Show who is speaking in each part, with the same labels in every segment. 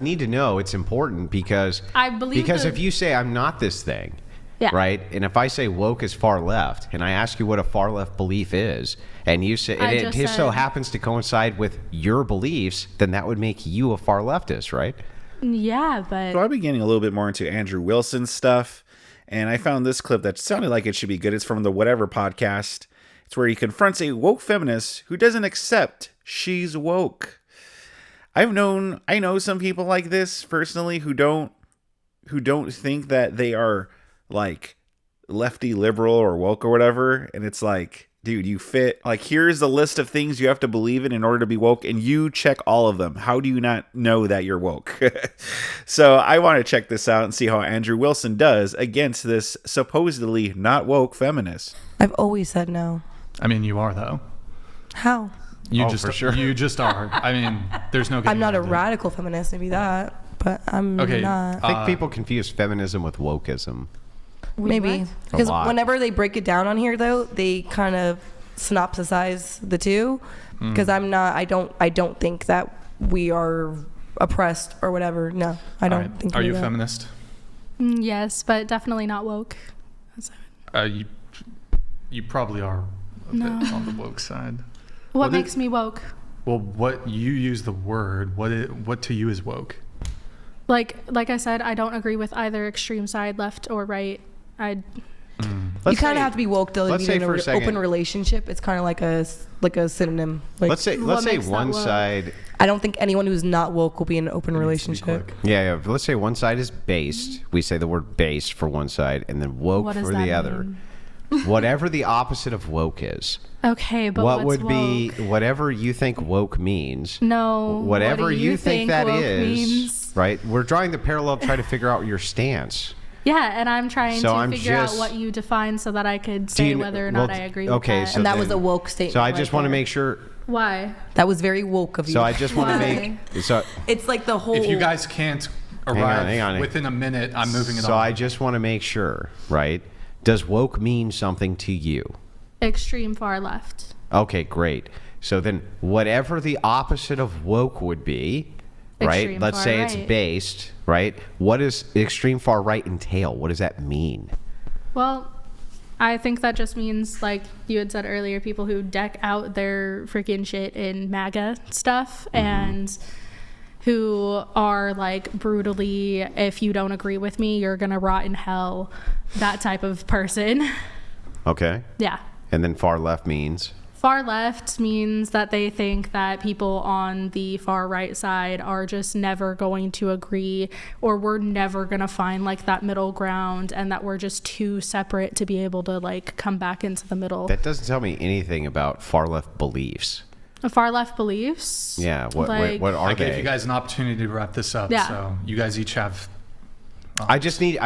Speaker 1: need to know it's important because if you say I'm not this thing,
Speaker 2: yeah.
Speaker 1: right? And if I say woke is far left, and I ask you what a far left belief is, and you say and it just so happens to coincide with your beliefs, then that would make you a far leftist, right?
Speaker 2: Yeah, but
Speaker 3: So I've been getting a little bit more into Andrew Wilson's stuff, and I found this clip that sounded like it should be good. It's from the Whatever podcast. It's where he confronts a woke feminist who doesn't accept she's woke. I know some people like this personally who don't think that they are like lefty liberal or woke or whatever, and it's like, dude, you fit, like, here's the list of things you have to believe in order to be woke, and you check all of them. How do you not know that you're woke? So I want to check this out and see how Andrew Wilson does against this supposedly not woke feminist.
Speaker 4: I've always said no.
Speaker 5: I mean, you are, though.
Speaker 4: How?
Speaker 1: For sure.
Speaker 5: You just are. I mean, there's no getting
Speaker 4: I'm not a
Speaker 5: around it.
Speaker 4: radical feminist, maybe that, but I'm not.
Speaker 1: I think people confuse feminism with wokeism.
Speaker 4: Maybe. Because whenever they break it down on here, though, they kind of synopsisize the two. Because I don't think that we are oppressed or whatever. No, I don't think
Speaker 5: Are you
Speaker 4: that.
Speaker 5: feminist?
Speaker 2: Yes, but definitely not woke.
Speaker 5: You probably are a bit on the woke side.
Speaker 2: What makes me woke?
Speaker 5: Well, what you use the word, what to you is woke?
Speaker 2: Like I said, I don't agree with either extreme side, left or right.
Speaker 4: You kind of have to be woke though to be in an open relationship. It's kind of like a synonym. Like,
Speaker 1: let's say one side.
Speaker 4: I don't think anyone who's not woke will be in an open relationship.
Speaker 1: Yeah. Let's say one side is based. We say the word based for one side, and then woke for the other. Whatever the opposite of woke is.
Speaker 2: Okay, but
Speaker 1: what would be whatever you think woke means?
Speaker 2: No.
Speaker 1: Whatever
Speaker 2: you
Speaker 1: think that is,
Speaker 2: means?
Speaker 1: right? We're drawing the parallel, trying to figure out your stance.
Speaker 2: Yeah, and I'm trying to figure out what you define so that I could say whether or not I agree with that.
Speaker 4: And that was a woke statement.
Speaker 1: So I just want to make sure.
Speaker 2: Why?
Speaker 4: That was very woke of you.
Speaker 1: So I just want to make. So
Speaker 4: it's like the whole.
Speaker 5: If you guys can't arrive within a minute, I'm moving it on.
Speaker 1: So I just want to make sure, right? Does woke mean something to you?
Speaker 2: Extreme far left.
Speaker 1: Okay, great. So then whatever the opposite of woke would be, right?
Speaker 2: Extreme
Speaker 1: Let's
Speaker 2: far
Speaker 1: say
Speaker 2: right.
Speaker 1: it's based, right? What does extreme far right entail? What does that mean?
Speaker 2: Well, I think that just means, like you had said earlier, people who deck out their freaking shit in MAGA stuff and who are like brutally, if you don't agree with me, you're gonna rot in hell, that type of person.
Speaker 1: Okay.
Speaker 2: Yeah.
Speaker 1: And then far left means?
Speaker 2: Far left means that they think that people on the far right side are just never going to agree, or we're never going to find like that middle ground, and that we're just too separate to be able to like come back into the middle.
Speaker 1: That doesn't tell me anything about far left beliefs.
Speaker 2: Far left beliefs?
Speaker 1: Yeah. What are
Speaker 5: I
Speaker 1: they?
Speaker 5: give you guys an opportunity to wrap this up.
Speaker 2: Yeah.
Speaker 5: So you guys each have.
Speaker 1: I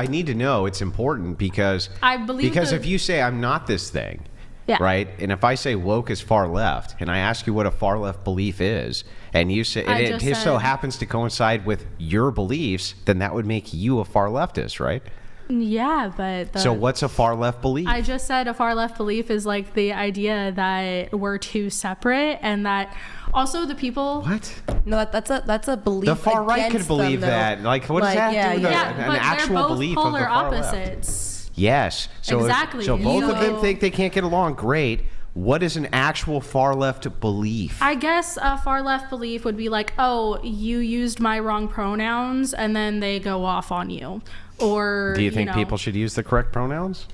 Speaker 1: need to know it's important because if you say I'm not this thing, right? And if I say woke is far left, and I ask you what a far left belief is, and you say it so happens to coincide with your beliefs, then that would make you a far leftist, right?
Speaker 2: Yeah, but
Speaker 1: so what's a far left belief?
Speaker 2: I just said a far left belief is like the idea that we're too separate, and that also the people.
Speaker 1: What?
Speaker 4: No, that's a belief.
Speaker 1: The far right could believe that. Like, what does that do with an actual belief of the far
Speaker 2: opposites.
Speaker 1: left? Yes. So
Speaker 2: exactly.
Speaker 1: So both of them think they can't get along. Great. What is an actual far left belief?
Speaker 2: I guess a far left belief would be like, oh, you used my wrong pronouns, and then they go off on you. Or
Speaker 1: do you think people should use the correct pronouns?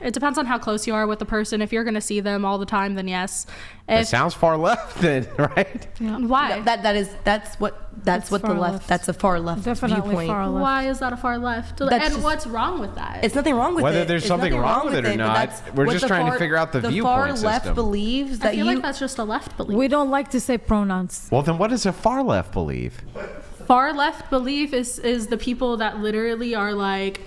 Speaker 2: It depends on how close you are with the person. If you're going to see them all the time, then yes.
Speaker 1: It sounds far left, then, right?
Speaker 2: Yeah. Why?
Speaker 4: No, that's what the left. That's a far left viewpoint.
Speaker 2: Far left. Why is that a far left? What's wrong with that?
Speaker 4: It's nothing wrong with it.
Speaker 1: Whether there's something wrong with it or not, we're just trying to figure out the viewpoint system.
Speaker 4: The far left believes that
Speaker 2: I feel like that's just a left belief.
Speaker 6: We don't like to say pronouns.
Speaker 1: Well, then what is a far left belief?
Speaker 2: Far left belief is the people that literally are like,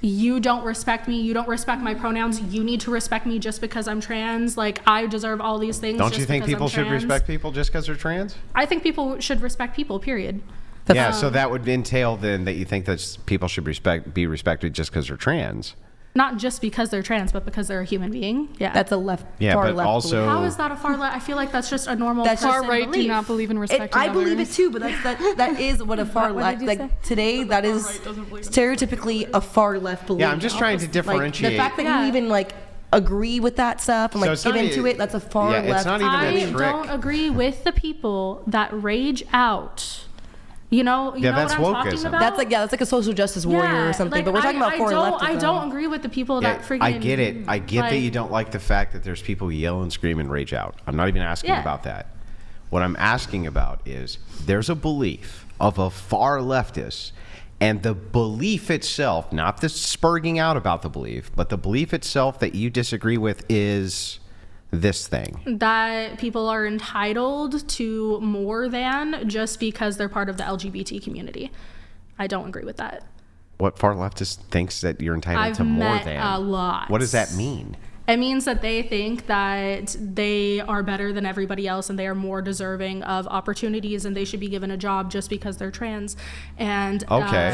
Speaker 2: you don't respect me, you don't respect my pronouns, you need to respect me just because I'm trans, like I deserve all these things.
Speaker 1: Don't you think people should respect people just because they're trans?
Speaker 2: I think people should respect people, period.
Speaker 1: Yeah, so that would entail then that you think that people should be respected just because they're trans.
Speaker 2: not just because they're trans, but because they're a human being. Yeah,
Speaker 4: that's a left.
Speaker 1: Yeah,
Speaker 4: far
Speaker 1: but
Speaker 4: left
Speaker 1: also,
Speaker 4: belief.
Speaker 2: How is that a far left? I feel like that's just a normal.
Speaker 4: That's
Speaker 2: far
Speaker 7: right.
Speaker 2: belief.
Speaker 7: Do not believe in respecting
Speaker 4: I believe it
Speaker 7: others.
Speaker 4: too, but that is what a far left. Like today, that is stereotypically a far left belief.
Speaker 1: yeah, I'm just trying to differentiate.
Speaker 4: The fact that you even like agree with that stuff and like give into it, that's a far left.
Speaker 1: It's not even
Speaker 2: I
Speaker 1: a trick.
Speaker 2: don't agree with the people that rage out. You know what I'm talking about?
Speaker 4: That's like a social justice warrior or something. But we're talking about far left.
Speaker 2: I don't agree with the people that freaking.
Speaker 1: I get it. I get that you don't like the fact that there's people yell and scream and rage out. I'm not even asking about that. What I'm asking about is there's a belief of a far leftist, and the belief itself, not the spurging out about the belief, but the belief itself that you disagree with is this thing.
Speaker 2: That people are entitled to more than just because they're part of the LGBT community. I don't agree with that.
Speaker 1: What far leftist thinks that you're entitled to more than?
Speaker 2: A lot.
Speaker 1: What does that mean?
Speaker 2: It means that they think that they are better than everybody else and they are more deserving of opportunities and they should be given a job just because they're trans and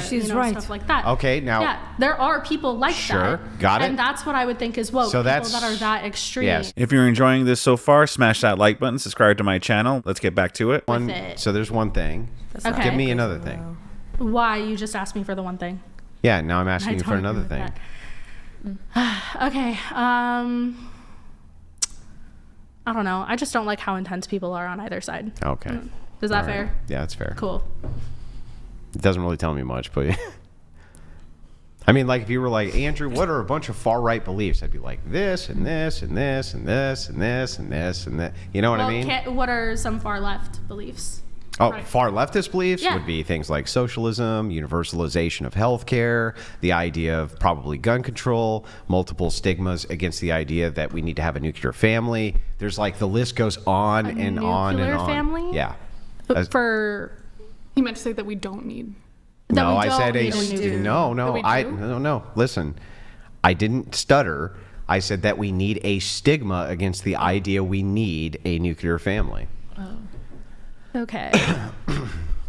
Speaker 6: She's right.
Speaker 2: stuff like that.
Speaker 1: Okay, now
Speaker 2: there are people like that.
Speaker 1: Got it.
Speaker 2: And that's what I would think is woke.
Speaker 1: So
Speaker 2: people that are that extreme.
Speaker 1: Yes.
Speaker 3: If you're enjoying this so far, smash that like button, subscribe to my channel. Let's get back to it.
Speaker 1: So there's one thing.
Speaker 2: Okay.
Speaker 1: Give me another thing.
Speaker 2: Why? You just asked me for the one thing.
Speaker 1: Yeah, now I'm asking you for another thing.
Speaker 2: Okay. I don't know. I just don't like how intense people are on either side.
Speaker 1: Okay.
Speaker 2: Is that fair?
Speaker 1: Yeah, that's fair.
Speaker 2: Cool.
Speaker 1: It doesn't really tell me much, but I mean, like if you were like, Andrew, what are a bunch of far right beliefs? I'd be like this and this and this and this and this and this and that. You know what I mean?
Speaker 2: What are some far left beliefs?
Speaker 1: Far leftist beliefs would be things like socialism, universalization of healthcare, the idea of probably gun control, multiple stigmas against the idea that we need to have a nuclear family. There's like the list goes on and on and on.
Speaker 2: Family?
Speaker 1: Yeah.
Speaker 7: He meant to say that we don't need.
Speaker 1: No, I said no. Listen, I didn't stutter. I said that we need a stigma against the idea we need a nuclear family.
Speaker 2: Oh. Okay.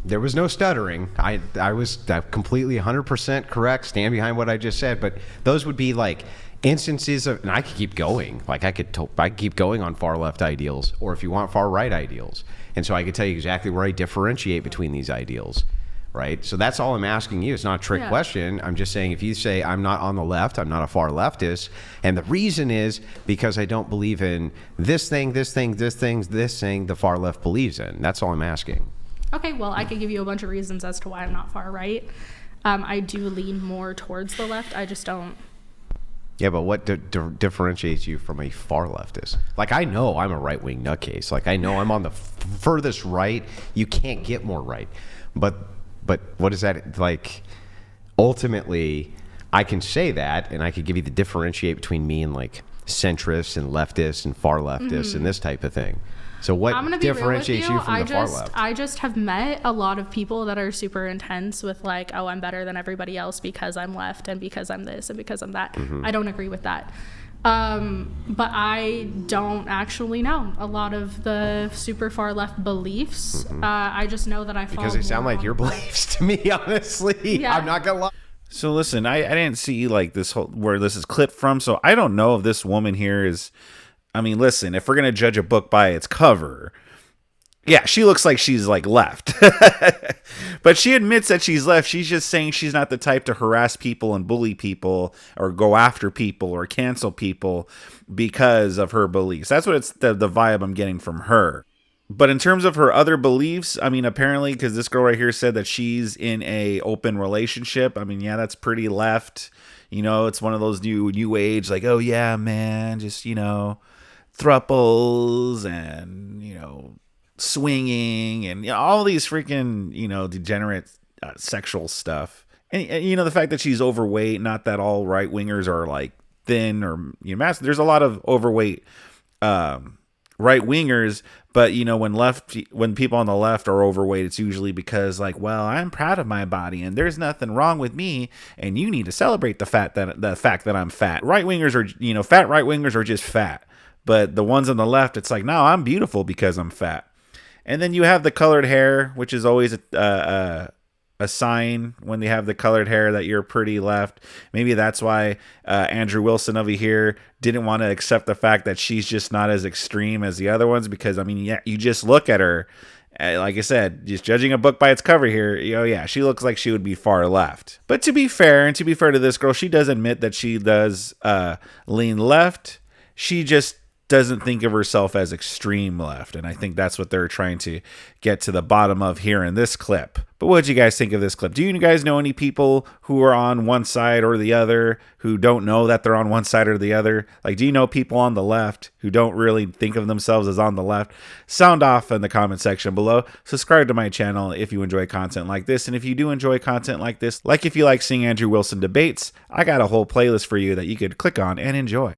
Speaker 1: There was no stuttering. I was completely 100% correct. Stand behind what I just said. But those would be like instances of, and I could keep going. Like I could keep going on far left ideals, or if you want far right ideals. And so I could tell you exactly where I differentiate between these ideals, right? So that's all I'm asking you. It's not a trick question. I'm just saying if you say I'm not on the left, I'm not a far leftist, and the reason is because I don't believe in this thing, this thing, this thing, this thing the far left believes in. That's all I'm asking.
Speaker 2: Okay, well, I could give you a bunch of reasons as to why I'm not far right. I do lean more towards the left. I just don't.
Speaker 1: Yeah, but what differentiates you from a far leftist? Like, I know I'm a right-wing nutcase. Like, I know I'm on the furthest right. You can't get more right. But what is that like? Ultimately, I can say that, and I could give you the differentiate between me and like centrists and leftists and far leftists and this type of thing. So what differentiates you from the far left?
Speaker 2: I just have met a lot of people that are super intense with like, oh, I'm better than everybody else because I'm left and because I'm this and because I'm that. I don't agree with that. But I don't actually know a lot of the super far left beliefs. I just know that I follow
Speaker 1: because they sound like your beliefs to me, honestly. Yeah. I'm not gonna lie.
Speaker 3: So listen, I didn't see like this whole where this is clipped from, so I don't know if this woman here is. I mean, listen, if we're gonna judge a book by its cover, yeah, she looks like she's like left. But she admits that she's left. She's just saying she's not the type to harass people and bully people or go after people or cancel people because of her beliefs. That's what it's the vibe I'm getting from her. But in terms of her other beliefs, I mean, apparently, because this girl right here said that she's in a open relationship. I mean, yeah, that's pretty left. You know, it's one of those new age, like, oh yeah, man, just, you know, thruples and, you know, swinging and, you know, all these freaking, you know, degenerate sexual stuff. And, you know, the fact that she's overweight, not that all right wingers are like thin or, you know, massive. There's a lot of overweight right wingers, but, you know, when people on the left are overweight, it's usually because like, well, I'm proud of my body and there's nothing wrong with me, and you need to celebrate the fact that I'm fat. Right wingers are, you know, fat right wingers are just fat. But the ones on the left, it's like, no, I'm beautiful because I'm fat. And then you have the colored hair, which is always a a sign when they have the colored hair that you're pretty left. Maybe that's why Andrew Wilson over here didn't want to accept the fact that she's just not as extreme as the other ones, because I mean, yeah, you just look at her, like I said, just judging a book by its cover here, yeah, she looks like she would be far left. But to be fair, and to be fair to this girl, she does admit that she does lean left. She just doesn't think of herself as extreme left, and I think that's what they're trying to get to the bottom of here in this clip. But what did you guys think of this clip? Do you guys know any people who are on one side or the other who don't know that they're on one side or the other? Like, do you know people on the left who don't really think of themselves as on the left? Sound off in the comment section below. Subscribe to my channel if you enjoy content like this, and if you do enjoy content like this, like if you like seeing Andrew Wilson debates, I got a whole playlist for you that you could click on and enjoy.